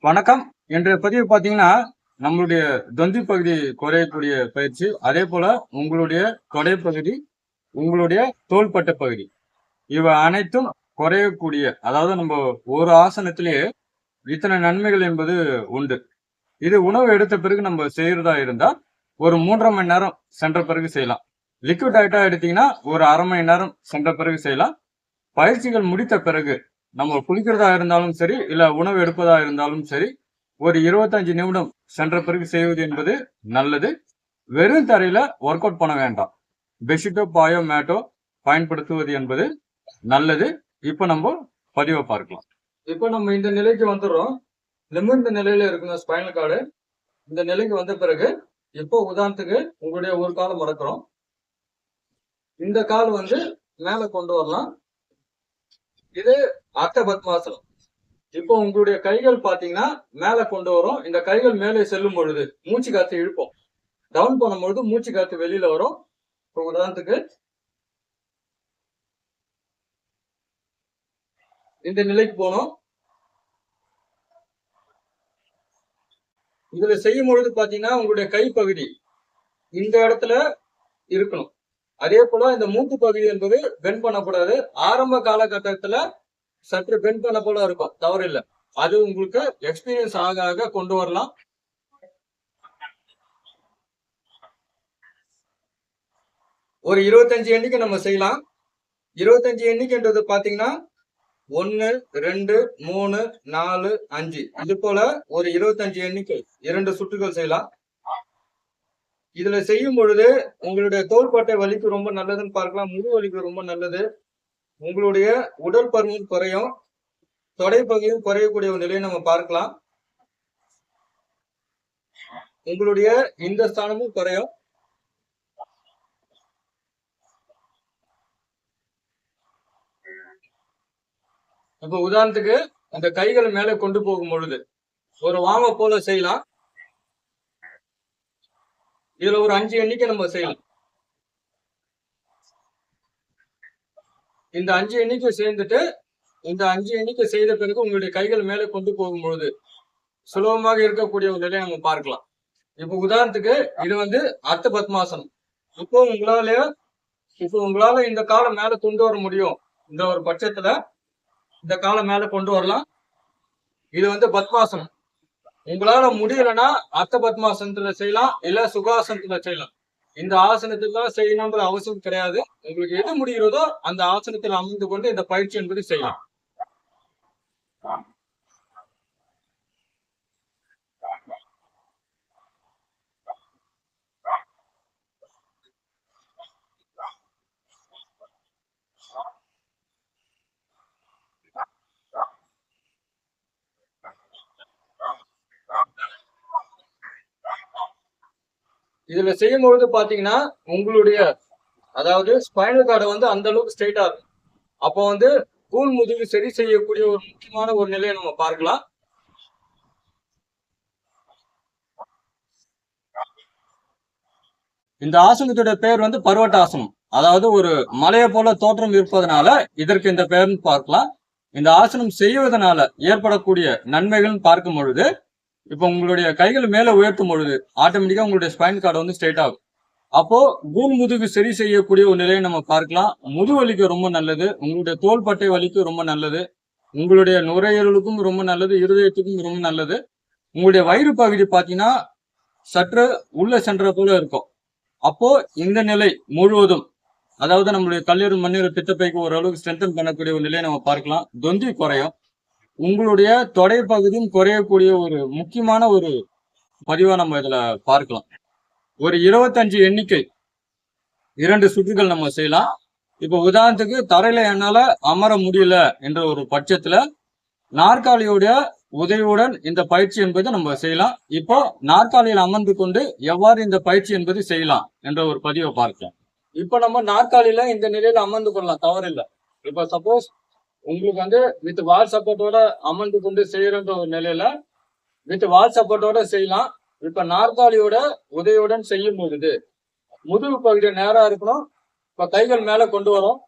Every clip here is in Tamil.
வணக்கம். இன்றைய பதிவு பார்த்தீங்கன்னா, நம்மளுடைய தொந்தி பகுதி குறையக்கூடிய பயிற்சி, அதே போல உங்களுடைய தொடைப்பகுதி, உங்களுடைய தோள்பட்டை பகுதி. இவை அனைத்தும் குறையக்கூடிய அதாவது நம்ம ஒரு ஆசனத்திலேயே இத்தனை நன்மைகள் என்பது உண்டு. இது உணவு எடுத்த பிறகு நம்ம செய்யறதா இருந்தா, ஒரு 3 1/2 மணி நேரம் சென்ற பிறகு செய்யலாம். லிக்விட் டயட்டா எடுத்தீங்கன்னா, ஒரு 1/2 மணி நேரம் சென்ற பிறகு செய்யலாம். பயிற்சிகள் முடித்த பிறகு, நம்ம குளிக்கிறதா இருந்தாலும் சரி, இல்ல உணவு எடுப்பதா இருந்தாலும் சரி, ஒரு 25 நிமிடம் சென்ற பிறகு செய்வது என்பது நல்லது. வெறும் தரையில ஒர்க் அவுட் பண்ண வேண்டாம். பெட்ஷீட்டோ, பாயோ, மேட்டோ பயன்படுத்துவது என்பது நல்லது. இப்ப நம்ம பதிவை பார்க்கலாம். இப்ப நம்ம இந்த நிலைக்கு வந்துடுறோம். நிமிர்ந்த நிலையில இருக்குங்க ஸ்பைனல் கார்டு. இந்த நிலைக்கு வந்த பிறகு, இப்போ உதாரணத்துக்கு உங்களுடைய ஒரு காலை மடக்குறோம். இந்த கால் வந்து மேல கொண்டு வரலாம். இது அர்த்த பத்மாசனம். இப்போ உங்களுடைய கைகள் பாத்தீங்கன்னா மேல கொண்டு வரும். இந்த கைகள் மேலே செல்லும் பொழுது மூச்சு காத்து இழுப்போம். டவுன் பண்ணும்பொழுது மூச்சு காத்து வெளியில வரும். இப்போ உதாரணத்துக்கு இந்த நிலைக்கு போனோம். இதுல செய்யும் பொழுது பாத்தீங்கன்னா உங்களுடைய கைப்பகுதி இந்த இடத்துல இருக்கணும். அதே போல இந்த மூக்கு பகுதி என்பது பெண்ட் பண்ணக்கூடாது. ஆரம்ப காலகட்டத்துல சற்று பெண்ட் பண்ண போல இருக்கும், தவறு இல்லை. அது உங்களுக்கு எக்ஸ்பீரியன்ஸ் ஆக ஆக கொண்டு வரலாம். ஒரு 25 எண்ணிக்கை நம்ம செய்யலாம். 25 எண்ணிக்கைன்றது பாத்தீங்கன்னா 1 2 3 4 5 இது போல ஒரு 25 எண்ணிக்கை 2 சுற்றுகள் செய்யலாம். இதுல செய்யும் பொழுது உங்களுடைய தோள்பட்டை வலிக்கு ரொம்ப நல்லதுன்னு பார்க்கலாம். முழு வலிக்கு ரொம்ப நல்லது. உங்களுடைய உடல் பருமன் குறையும். தொடைப்பகுதியும் குறையக்கூடிய ஒரு நிலையை நம்ம பார்க்கலாம். உங்களுடைய இந்த ஸ்தானமும் குறையும். இப்ப உதாரணத்துக்கு அந்த கைகளை மேலே கொண்டு போகும் பொழுது ஒரு வாம போல செய்யலாம். இதுல ஒரு 5 எண்ணிக்கை நம்ம செய்யலாம். இந்த 5 எண்ணிக்கை சேர்ந்துட்டு இந்த 5 எண்ணிக்கை செய்த பிறகு உங்களுடைய கைகள் மேலே கொண்டு போகும் பொழுது சுலபமாக இருக்கக்கூடிய ஒரு நிலையை நம்ம பார்க்கலாம். இப்ப உதாரணத்துக்கு இது வந்து அர்த்த பத்மாசனம். இப்போ உங்களால இந்த காலை மேல கொண்டு வர முடியும். இந்த ஒரு பட்சத்துல இந்த காலை மேல கொண்டு வரலாம். இது வந்து பத்மாசனம். உங்களால முடியலன்னா அர்த்த பத்மாசனத்துல செய்யலாம், இல்ல சுகாசனத்துல செய்யலாம். இந்த ஆசனத்துல தான் செய்யணும்ன்ற அவசியம் கிடையாது. உங்களுக்கு எது முடிகிறதோ அந்த ஆசனத்தில் அமர்ந்து கொண்டு இந்த பயிற்சி என்பது செய்யலாம். இதுல செய்யும் பொழுது பாத்தீங்கன்னா உங்களுடைய அதாவது ஸ்பைனல் கார்டு வந்து அந்த அளவுக்கு ஸ்ட்ரைட்டா இருக்கும். அப்போ வந்து கூன் முதுகு சரி செய்யக்கூடிய ஒரு முக்கியமான ஒரு நிலையை நம்ம பார்க்கலாம். இந்த ஆசனத்தோட பெயர் வந்து பர்வட்டாசனம். அதாவது ஒரு மலையை போல தோற்றம் இருப்பதனால இதற்கு இந்த பெயர்னு பார்க்கலாம். இந்த ஆசனம் செய்வதனால ஏற்படக்கூடிய நன்மைகள் பார்க்கும் பொழுது இப்ப உங்களுடைய கைகள் மேல உயர்த்தும் பொழுது ஆட்டோமேட்டிக்கா உங்களுடைய ஸ்பைன் கார்டு வந்து ஸ்ட்ரைட் ஆகும். அப்போ கூன் முதுகு சரி செய்யக்கூடிய ஒரு நிலையை நம்ம பார்க்கலாம். முதுவலிக்கு ரொம்ப நல்லது. உங்களுடைய தோள்பட்டை வலிக்கு ரொம்ப நல்லது. உங்களுடைய நுரையீரலுக்கும் ரொம்ப நல்லது. இருதயத்துக்கும் ரொம்ப நல்லது. உங்களுடைய வயிறு பகுதி பாத்தீங்கன்னா சற்று உள்ள சென்ற போல இருக்கும். அப்போ இந்த நிலை முழுவதும் அதாவது நம்மளுடைய கல்லீரல் மண்ணீரல் பித்தப்பைக்கு ஓரளவுக்கு ஸ்ட்ரென்தன் பண்ணக்கூடிய ஒரு நிலையை நம்ம பார்க்கலாம். தொந்தி குறையும். உங்களுடைய தொடை பகுதியும் குறையக்கூடிய ஒரு முக்கியமான ஒரு பதிவா நம்ம இதுல பார்க்கலாம். ஒரு 25 எண்ணிக்கை 2 சுற்றுகள் நம்ம செய்யலாம். இப்ப உதாரணத்துக்கு தரையில என்னால அமர முடியல என்ற ஒரு பட்சத்துல நாற்காலியுடைய உதவியுடன் இந்த பயிற்சி என்பது நம்ம செய்யலாம். இப்போ நாற்காலியில் அமர்ந்து கொண்டு எவ்வாறு இந்த பயிற்சி என்பது செய்யலாம் என்ற ஒரு பதிவை பார்க்கலாம். இப்ப நம்ம நாற்காலியில இந்த நிலையில அமர்ந்து கொள்ளலாம், தவறில்லை. இப்ப சப்போஸ் உங்களுக்கு வந்து வித் வால் சப்போர்ட்டோட அமர்ந்து கொண்டு செய்யறன்ற ஒரு நிலையில வித் வால் சப்போர்ட்டோட செய்யலாம். இப்ப நாற்காலியோட உதவியுடன் செய்யும் பொழுது முதுகு பகுதியை நேரா இருக்கணும். இப்ப கைகள் மேல கொண்டு வரும்.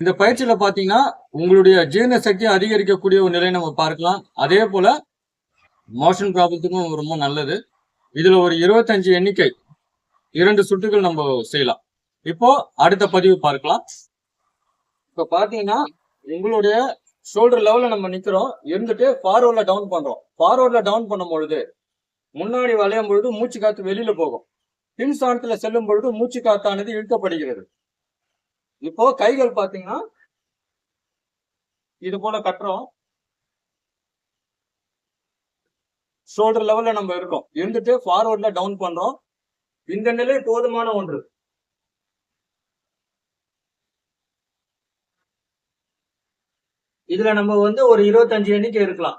இந்த பயிற்சியில பாத்தீங்கன்னா உங்களுடைய ஜீரண சக்தி அதிகரிக்கக்கூடிய ஒரு நிலையை நம்ம பார்க்கலாம். அதே போல மோஷன் ப்ராப்ளத்துக்கும் ரொம்ப நல்லது. இதுல ஒரு 25 எண்ணிக்கை 2 சுற்றுகள் நம்ம செய்யலாம். இப்போ அடுத்த பதிவு பார்க்கலாம். இப்ப பாத்தீங்கன்னா உங்களுடைய ஷோல்டர் லெவல்ல நம்ம நிக்கிறோம், இருந்துட்டு ஃபார்வர்ட்ல டவுன் பண்றோம். ஃபார்வர்ட்ல டவுன் பண்ணும் பொழுது முன்னாடி வளையும் பொழுது மூச்சு காத்து வெளியில போகும். பின் ஸ்தானத்துல செல்லும் பொழுது மூச்சு காத்தானது இழுக்கப்படுகிறது. இப்போ கைகள் பாத்தீங்கன்னா இது போல கட்டுறோம். ஷோல்டர் லெவல்ல நம்ம இருக்கோம், இருந்துட்டு ஃபார்வர்ட்ல டவுன் பண்றோம். இந்த நிலை போதுமான ஒன்று. இதுல நம்ம வந்து ஒரு 25 எண்ணிக்கை இருக்கலாம்.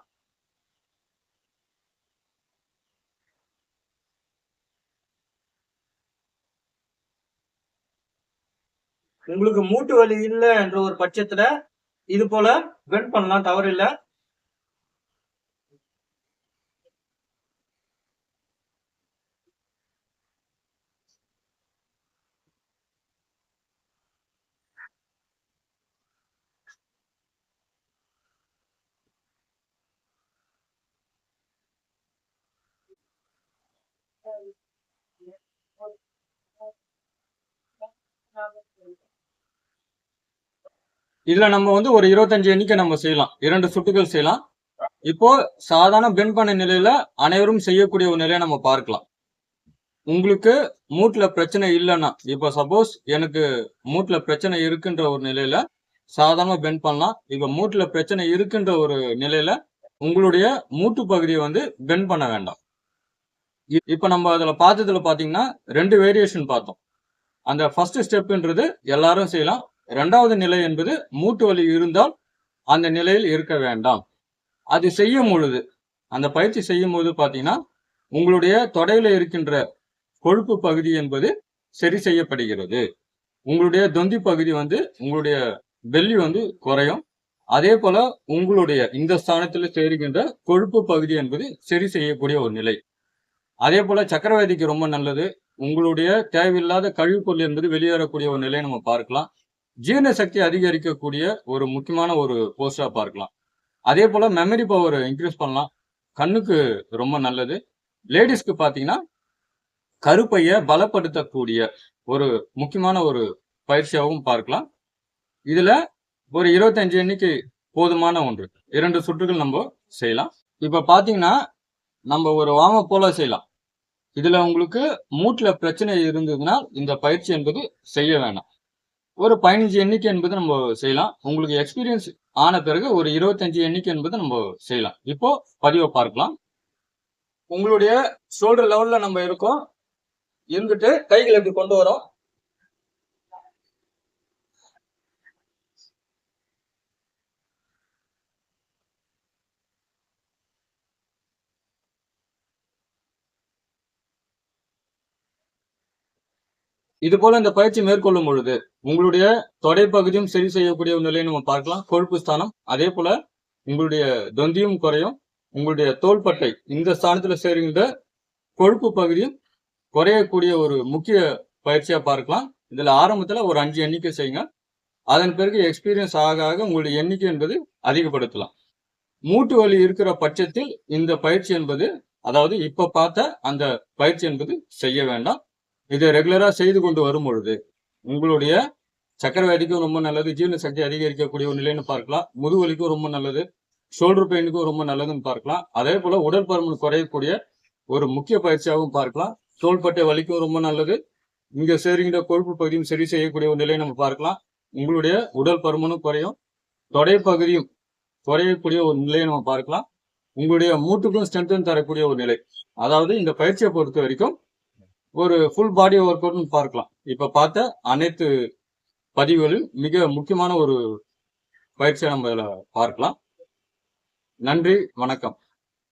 உங்களுக்கு மூட்டு வலி இல்லை என்ற ஒரு பட்சத்துல இது போல பெண்ட் பண்ணலாம், தவறு இல்லை. இதுல நம்ம வந்து ஒரு 25 எண்ணிக்கை நம்ம செய்யலாம், 2 சுட்டுகள் செய்யலாம். இப்போ சாதாரண பெண்ட் பண்ண நிலையில அனைவரும் செய்யக்கூடிய ஒரு நிலையை நம்ம பார்க்கலாம். உங்களுக்கு மூட்டுல பிரச்சனை இல்லைன்னா, இப்போ சப்போஸ் எனக்கு மூட்டுல பிரச்சனை இருக்குன்ற ஒரு நிலையில சாதாரண பெண்ட் பண்ணலாம். இப்ப மூட்டுல பிரச்சனை இருக்குன்ற ஒரு நிலையில உங்களுடைய மூட்டு பகுதியை வந்து பெண்ட் பண்ண வேண்டாம். இப்ப நம்ம அதுல பார்த்ததுல பாத்தீங்கன்னா 2 வேரியேஷன் பார்த்தோம். அந்த ஃபர்ஸ்ட் ஸ்டெப்ன்றது எல்லாரும் செய்யலாம். 2வது நிலை என்பது மூட்டு வலி இருந்தால் அந்த நிலையில் இருக்க வேண்டாம். அது செய்யும் பொழுது, அந்த பயிற்சி செய்யும் போது பாத்தீங்கன்னா உங்களுடைய தொடையில இருக்கின்ற கொழுப்பு பகுதி என்பது சரி செய்யப்படுகிறது. உங்களுடைய தொந்தி பகுதி வந்து உங்களுடைய பெல்லி வந்து குறையும். அதே போல உங்களுடைய இந்த ஸ்தானத்தில் சேருகின்ற கொழுப்பு பகுதி என்பது சரி செய்யக்கூடிய ஒரு நிலை. அதே போல சக்கரவாதிக்கு ரொம்ப நல்லது. உங்களுடைய தேவையில்லாத கழிவுப்பொருள் என்பது வெளியேறக்கூடிய ஒரு நிலையை நம்ம பார்க்கலாம். ஜீரண சக்தி அதிகரிக்கக்கூடிய ஒரு முக்கியமான ஒரு போஸ்டா பார்க்கலாம். அதே போல மெமரி பவர் இன்க்ரீஸ் பண்ணலாம். கண்ணுக்கு ரொம்ப நல்லது. லேடிஸ்க்கு பாத்தீங்கன்னா கருப்பைய பலப்படுத்தக்கூடிய ஒரு முக்கியமான ஒரு பயிற்சியாகவும் பார்க்கலாம். இதுல ஒரு 25 எண்ணிக்கை போதுமான ஒன்று. 2 சுற்றுகள் நம்ம செய்யலாம். இப்ப பாத்தீங்கன்னா நம்ம ஒரு வார்ம் அப் போல செய்யலாம். இதுல உங்களுக்கு மூட்டுல பிரச்சனை இருந்ததுன்னா இந்த பயிற்சி என்பது செய்ய வேணாம். ஒரு 15 எண்ணிக்கை என்பது நம்ம செய்யலாம். உங்களுக்கு எக்ஸ்பீரியன்ஸ் ஆன பிறகு ஒரு 25 எண்ணிக்கை என்பது நம்ம செய்யலாம். இப்போ பதிவை பார்க்கலாம். உங்களுடைய ஷோல்டர் லெவல்ல நம்ம இருக்கோம், இருந்துட்டு கைகளை இப்படி கொண்டு வரோம். இது போல இந்த பயிற்சி மேற்கொள்ளும் பொழுது உங்களுடைய தொடை பகுதியும் சரி செய்யக்கூடிய ஒரு நிலையை நம்ம பார்க்கலாம். கொழுப்பு ஸ்தானம், அதே போல உங்களுடைய தொந்தியும் குறையும். உங்களுடைய தோள்பட்டை இந்த ஸ்தானத்துல சேருகின்ற கொழுப்பு பகுதியும் குறையக்கூடிய ஒரு முக்கிய பயிற்சியா பார்க்கலாம். இதுல ஆரம்பத்துல ஒரு 5 எண்ணிக்கை செய்யுங்க. அதன் பிறகு எக்ஸ்பீரியன்ஸ் ஆக ஆக உங்களுடைய எண்ணிக்கை என்பது அதிகப்படுத்தலாம். மூட்டு வலி இருக்கிற பட்சத்தில் இந்த பயிற்சி என்பது, அதாவது இப்ப பார்த்த அந்த பயிற்சி என்பது செய்ய வேண்டாம். இதை ரெகுலரா செய்து கொண்டு வரும் பொழுது உங்களுடைய சக்கரவியாதிக்கும் ரொம்ப நல்லது, ஜீரண சக்தி அதிகரிக்கக்கூடிய ஒரு நிலைன்னு பார்க்கலாம். முதுவலிக்கும் ரொம்ப நல்லது, ஷோல்டர் பெயினுக்கும் ரொம்ப நல்லதுன்னு பார்க்கலாம். அதே போல உடல் பருமன் குறையக்கூடிய ஒரு முக்கிய பயிற்சியாகவும் பார்க்கலாம். தோள்பட்டை வலிக்கும் ரொம்ப நல்லது. இங்க சேருகின்ற கொழுப்பு பகுதியும் சரி செய்யக்கூடிய ஒரு நிலையை நம்ம பார்க்கலாம். உங்களுடைய உடல் பருமனும் குறையும், தொடை பகுதியும் குறையக்கூடிய ஒரு நிலையை நம்ம பார்க்கலாம். உங்களுடைய மூட்டுக்கும் ஸ்ட்ரென்த் தரக்கூடிய ஒரு நிலை. அதாவது இந்த பயிற்சியை பொறுத்த வரைக்கும் ஒரு ஃபுல் பாடி ஒர்க் அவுட்னு பார்க்கலாம். இப்ப பார்த்த அனைத்து பதிவுகளில் மிக முக்கியமான ஒரு பயிற்சியை நம்ம பார்க்கலாம். நன்றி, வணக்கம்.